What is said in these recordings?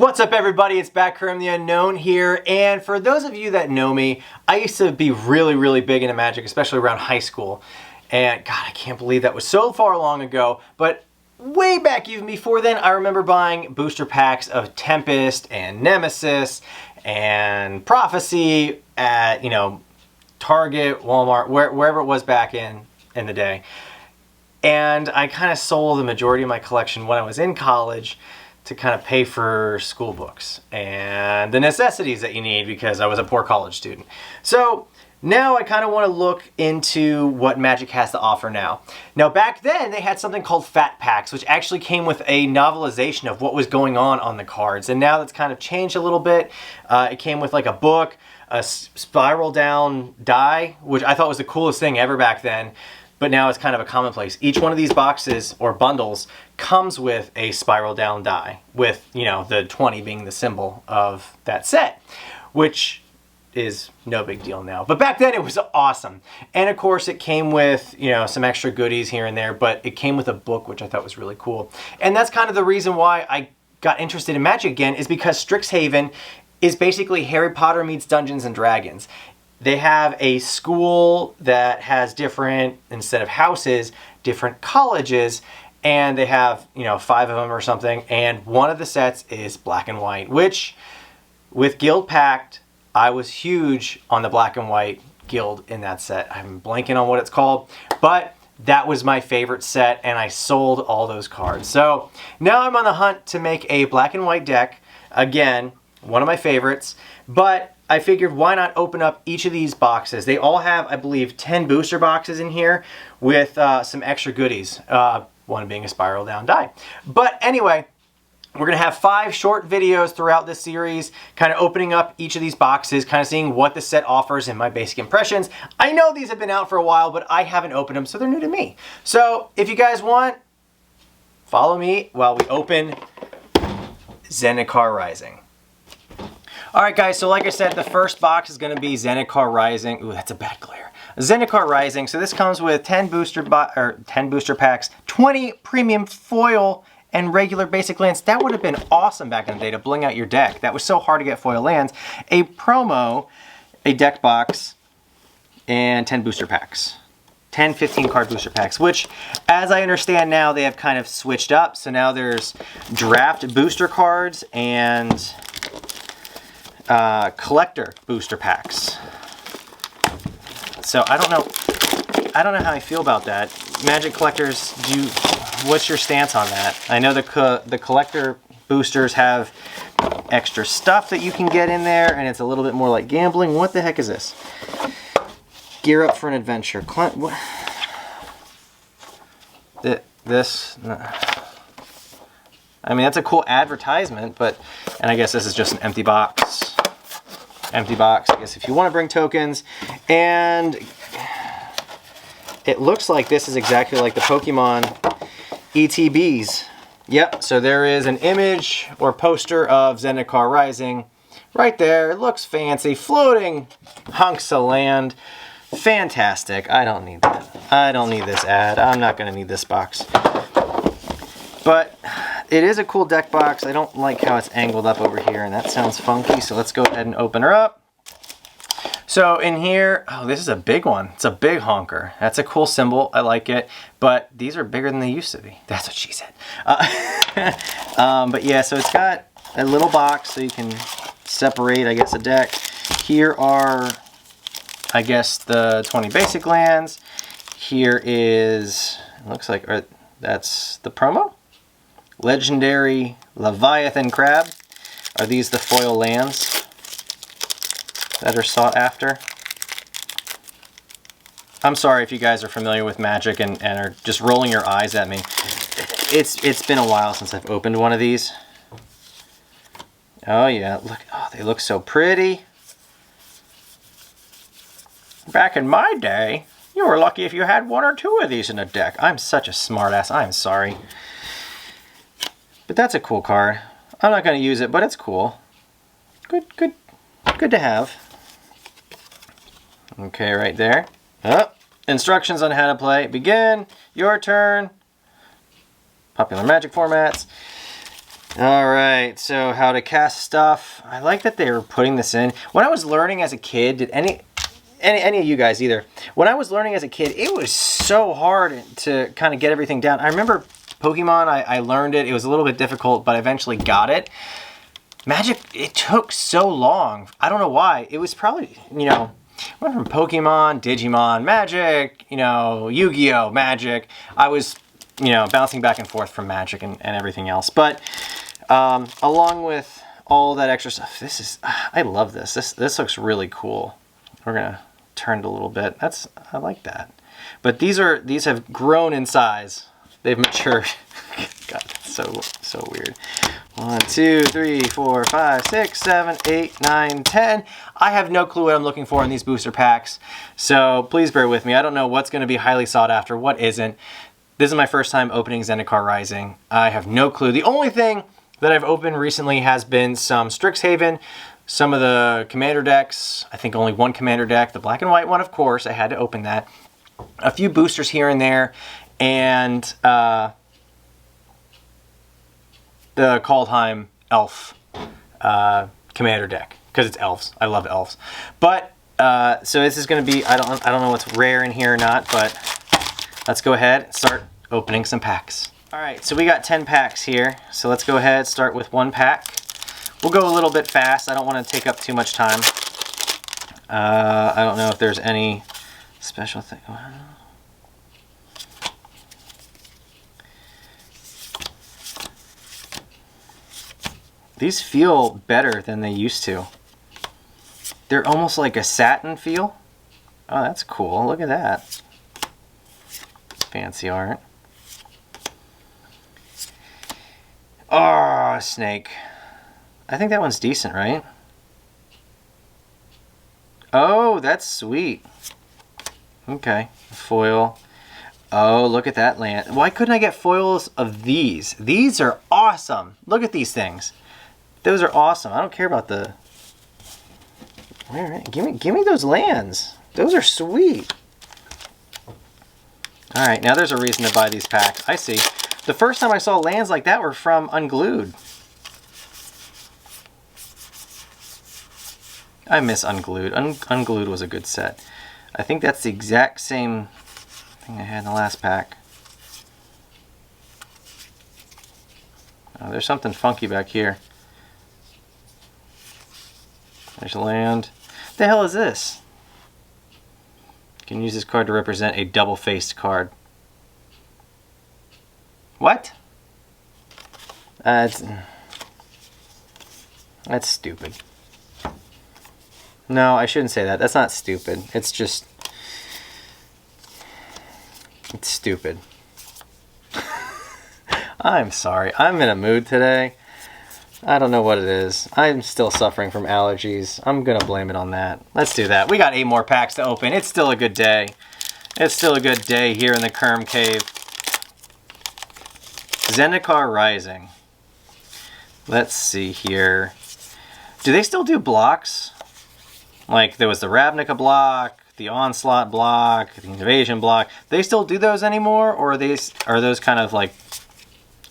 What's up, everybody? It's Batkerm the Unknown here, and for those of you that know me, I used to be really big into Magic, especially around high school. And God, I can't believe that was so far long ago, but way back even before then, I remember buying booster packs of Tempest and Nemesis and Prophecy at, Target, Walmart, wherever it was back in the day. And I kind of sold the majority of my collection when I was in college to kind of pay for school books and the necessities that you need because I was a poor college student. So now I kind of want to look into what Magic has to offer now. Now back then they had something called Fat Packs, which actually came with a novelization of what was going on the cards. And now that's kind of changed a little bit. It came with like a book, a spiral down die, which I thought was the coolest thing ever back then. But now it's kind of a commonplace. Each one of these boxes or bundles comes with a spiral down die with, the 20 being the symbol of that set, which is no big deal now. But back then it was awesome. And of course it came with, some extra goodies here and there, but it came with a book, which I thought was really cool. And that's kind of the reason why I got interested in Magic again, is because Strixhaven is basically Harry Potter meets Dungeons and Dragons. They have a school that has different, instead of houses, different colleges, and they have, 5 of them or something, and one of the sets is black and white, which, with Guild Pact, I was huge on the black and white guild in that set. I'm blanking on what it's called, but that was my favorite set, and I sold all those cards. So now I'm on the hunt to make a black and white deck, again, one of my favorites, but I figured why not open up each of these boxes. They all have, I believe, 10 booster boxes in here with some extra goodies, one being a spiral down die. But anyway, we're going to have 5 short videos throughout this series, kind of opening up each of these boxes, kind of seeing what the set offers and my basic impressions. I know these have been out for a while, but I haven't opened them, so they're new to me. So if you guys want, follow me while we open Zendikar Rising. Alright guys, so like I said, the first box is going to be Zendikar Rising. Ooh, that's a bad glare. Zendikar Rising. So this comes with 10 booster packs, 20 premium foil and regular basic lands. That would have been awesome back in the day to bling out your deck. That was so hard to get foil lands. A promo, a deck box, and 10 booster packs. 10 15 card booster packs, which, as I understand now, they have kind of switched up. So now there's draft booster cards and collector booster packs. So I don't know how I feel about that. Magic collectors, what's your stance on that? I know the collector boosters have extra stuff that you can get in there, and it's a little bit more like gambling. What the heck is this? Gear up for an adventure. What? This. I mean, that's a cool advertisement, and I guess this is just an empty box. Empty box, I guess, if you want to bring tokens. And it looks like this is exactly like the Pokemon ETBs. Yep, so there is an image or poster of Zendikar Rising right there. It looks fancy. Floating hunks of land. Fantastic. I don't need that. I don't need this ad. I'm not going to need this box. But it is a cool deck box. I don't like how it's angled up over here, and that sounds funky, so let's go ahead and open her up. So in here, oh, this is a big one. It's a big honker. That's a cool symbol. I like it, but these are bigger than they used to be. That's what she said. But yeah, so it's got a little box so you can separate, I guess, a deck. Here are, I guess, the 20 basic lands. Here is, it looks like, that's the promo? Legendary Leviathan Crab. Are these the foil lands that are sought after? I'm sorry if you guys are familiar with Magic and are just rolling your eyes at me. It's been a while since I've opened one of these. Oh yeah, look, oh, they look so pretty. Back in my day, you were lucky if you had 1 or 2 of these in a deck. I'm such a smartass. I'm sorry. But that's a cool card. I'm not going to use it, but it's cool. Good to have. Okay, right there. Oh, instructions on how to play. Begin. Your turn. Popular Magic formats. All right, so how to cast stuff. I like that they were putting this in. When I was learning as a kid, did any of you guys either? When I was learning as a kid, it was so hard to kind of get everything down. I remember Pokemon, I learned it. It was a little bit difficult, but I eventually got it. Magic, it took so long. I don't know why. It was probably, you know, went from Pokemon, Digimon, Magic, you know, Yu-Gi-Oh, Magic. I was, you know, bouncing back and forth from Magic and everything else. But along with all that extra stuff, this is, I love this. This looks really cool. We're gonna turn it a little bit. I like that. But these have grown in size. They've matured. God, that's so weird. 1, 2, 3, 4, 5, 6, 7, 8, 9, 10. I have no clue what I'm looking for in these booster packs, so please bear with me. I don't know what's going to be highly sought after, what isn't. This is my first time opening Zendikar Rising. I have no clue. The only thing that I've opened recently has been some Strixhaven, some of the commander decks. I think only one commander deck, the black and white one, of course. I had to open that. A few boosters here and there, and the Kaldheim elf commander deck, because it's elves. I love elves. But so this is going to be, I don't know what's rare in here or not, but let's go ahead and start opening some packs. All right, so we got 10 packs here. So let's go ahead, start with one pack. We'll go a little bit fast. I don't want to take up too much time. I don't know if there's any special thing. These feel better than they used to. They're almost like a satin feel. Oh, that's cool. Look at that. Fancy art. Oh, snake. I think that one's decent, right? Oh, that's sweet. Okay, foil. Oh, look at that land. Why couldn't I get foils of these? These are awesome. Look at these things. Those are awesome. I don't care about the... Give me those lands. Those are sweet. All right, now there's a reason to buy these packs. I see. The first time I saw lands like that were from Unglued. I miss Unglued. Unglued was a good set. I think that's the exact same thing I had in the last pack. Oh, there's something funky back here. There's a land. What the hell is this? You can use this card to represent a double-faced card. What? That's stupid. No, I shouldn't say that. That's not stupid. It's just... It's stupid. I'm sorry. I'm in a mood today. I don't know what it is. I'm still suffering from allergies. I'm going to blame it on that. Let's do that. We got 8 more packs to open. It's still a good day. It's still a good day here in the Kerm Cave. Zendikar Rising. Let's see here. Do they still do blocks? Like there was the Ravnica block, the Onslaught block, the Invasion block. Do they still do those anymore, or are those kind of like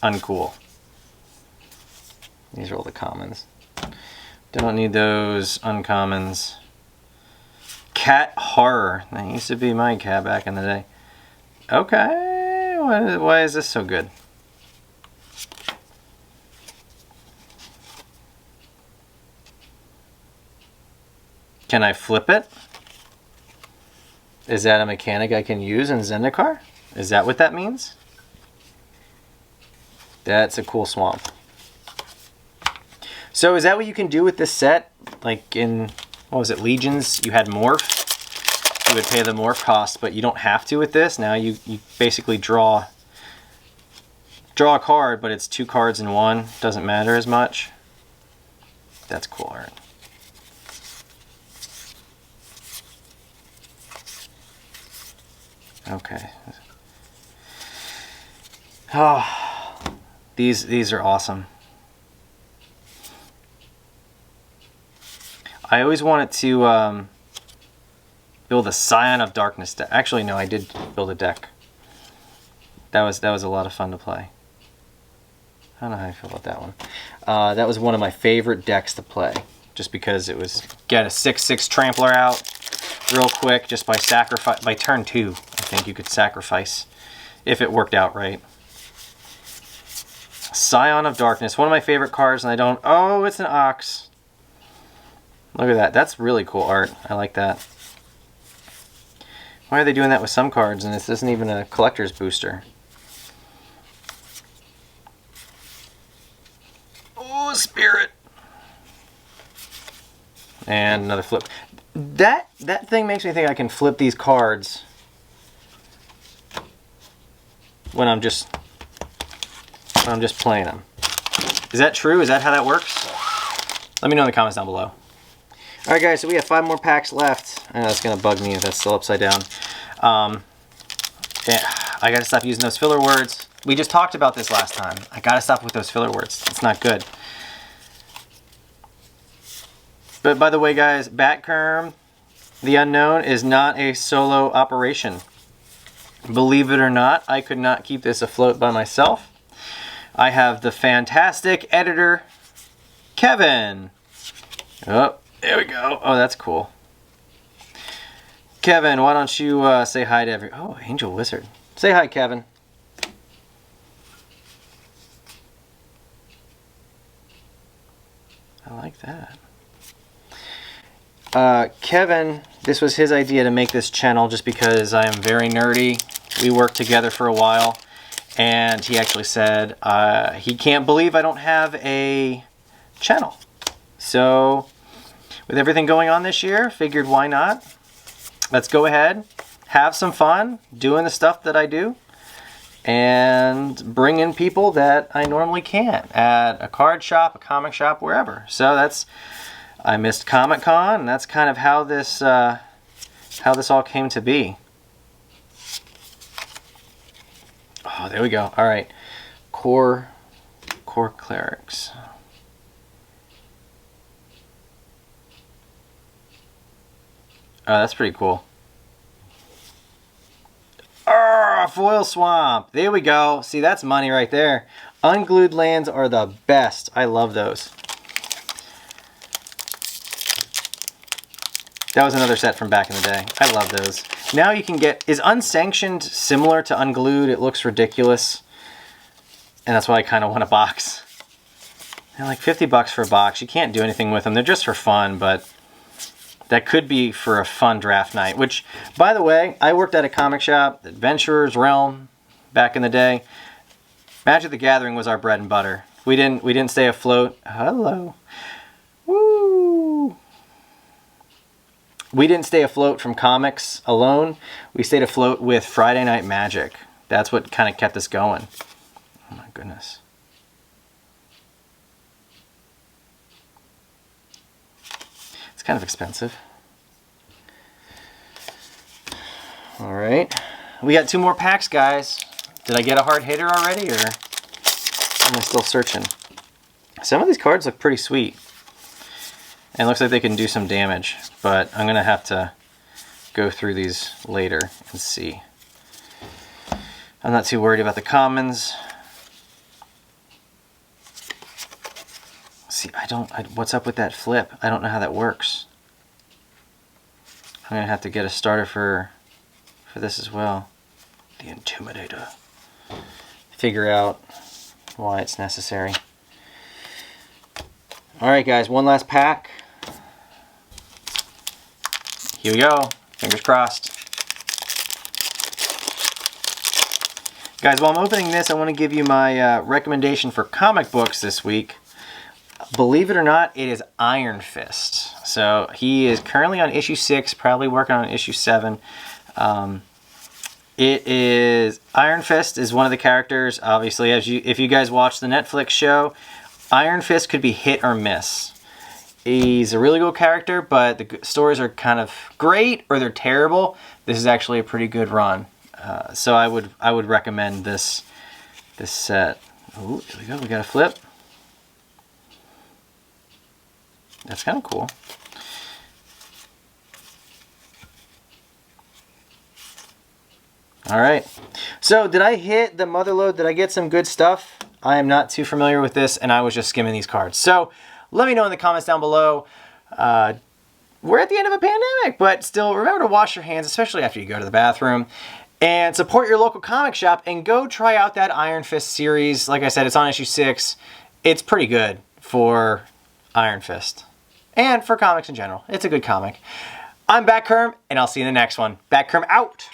uncool? These are all the commons. Don't need those uncommons. Cat Horror. That used to be my cat back in the day. Okay, why is this so good? Can I flip it? Is that a mechanic I can use in Zendikar? Is that what that means? That's a cool swamp. So is that what you can do with this set? Like in, what was it, Legions? You had Morph. You would pay the Morph cost, but you don't have to with this. Now you basically draw a card, but it's 2 cards in one. Doesn't matter as much. That's cool art. Okay. Oh, these are awesome. I always wanted to build a Scion of Darkness deck. Actually, no, I did build a deck. That was a lot of fun to play. I don't know how I feel about that one. That was one of my favorite decks to play, just because it was get a 6/6 trampler out real quick just by sacrifice. By turn 2, I think you could sacrifice if it worked out right. Scion of Darkness, one of my favorite cards, and I don't. Oh, it's an ox. Look at that. That's really cool art. I like that. Why are they doing that with some cards and this isn't even a collector's booster? Oh, Spirit. And another flip. That thing makes me think I can flip these cards when I'm just playing them. Is that true? Is that how that works? Let me know in the comments down below. Alright guys, so we have 5 more packs left. I know that's going to bug me if that's still upside down. Yeah, I got to stop using those filler words. We just talked about this last time. I got to stop with those filler words. It's not good. But by the way guys, Batkerm, the Unknown, is not a solo operation. Believe it or not, I could not keep this afloat by myself. I have the fantastic editor, Kevin. Oh, there we go. Oh, that's cool. Kevin, why don't you say hi to every... Oh, Angel Wizard. Say hi, Kevin. I like that. Kevin, this was his idea to make this channel just because I am very nerdy. We worked together for a while, and he actually said he can't believe I don't have a channel. So, with everything going on this year, figured why not? Let's go ahead, have some fun doing the stuff that I do, and bring in people that I normally can't at a card shop, a comic shop, wherever. So that's... I missed Comic-Con, and that's kind of how this all came to be. Oh, there we go. All right, core clerics. Oh, that's pretty cool. Foil Swamp. There we go. See, that's money right there. Unglued lands are the best. I love those. That was another set from back in the day. I love those. Now you can get... Is Unsanctioned similar to Unglued? It looks ridiculous. And that's why I kind of want a box. They're like 50 bucks for a box. You can't do anything with them. They're just for fun, but that could be for a fun draft night. Which, by the way, I worked at a comic shop, Adventurer's Realm, back in the day. Magic the Gathering was our bread and butter. We didn't stay afloat. Hello. Woo! We didn't stay afloat from comics alone. We stayed afloat with Friday Night Magic. That's what kind of kept us going. Oh my goodness. It's kind of expensive. All right. We got 2 more packs, guys. Did I get a hard hitter already, or am I still searching? Some of these cards look pretty sweet. And it looks like they can do some damage, but I'm going to have to go through these later and see. I'm not too worried about the commons. See, what's up with that flip? I don't know how that works. I'm going to have to get a starter for this as well. The Intimidator. Figure out why it's necessary. Alright guys, one last pack. Here we go. Fingers crossed. Guys, while I'm opening this, I want to give you my recommendation for comic books this week. Believe it or not, it is Iron Fist. So he is currently on issue 6, probably working on issue 7. It is... Iron Fist is one of the characters, obviously, if you guys watch the Netflix show, Iron Fist could be hit or miss. He's a really good character, but the stories are kind of great or they're terrible. This is actually a pretty good run. So I would recommend this set. Oh, here we go. We got a flip. That's kind of cool. All right. So did I hit the mother load? Did I get some good stuff? I am not too familiar with this, and I was just skimming these cards. So let me know in the comments down below. We're at the end of a pandemic, but still remember to wash your hands, especially after you go to the bathroom. And support your local comic shop and go try out that Iron Fist series. Like I said, it's on issue 6. It's pretty good for Iron Fist and for comics in general. It's a good comic. I'm Batkerm, and I'll see you in the next one. Batkerm out!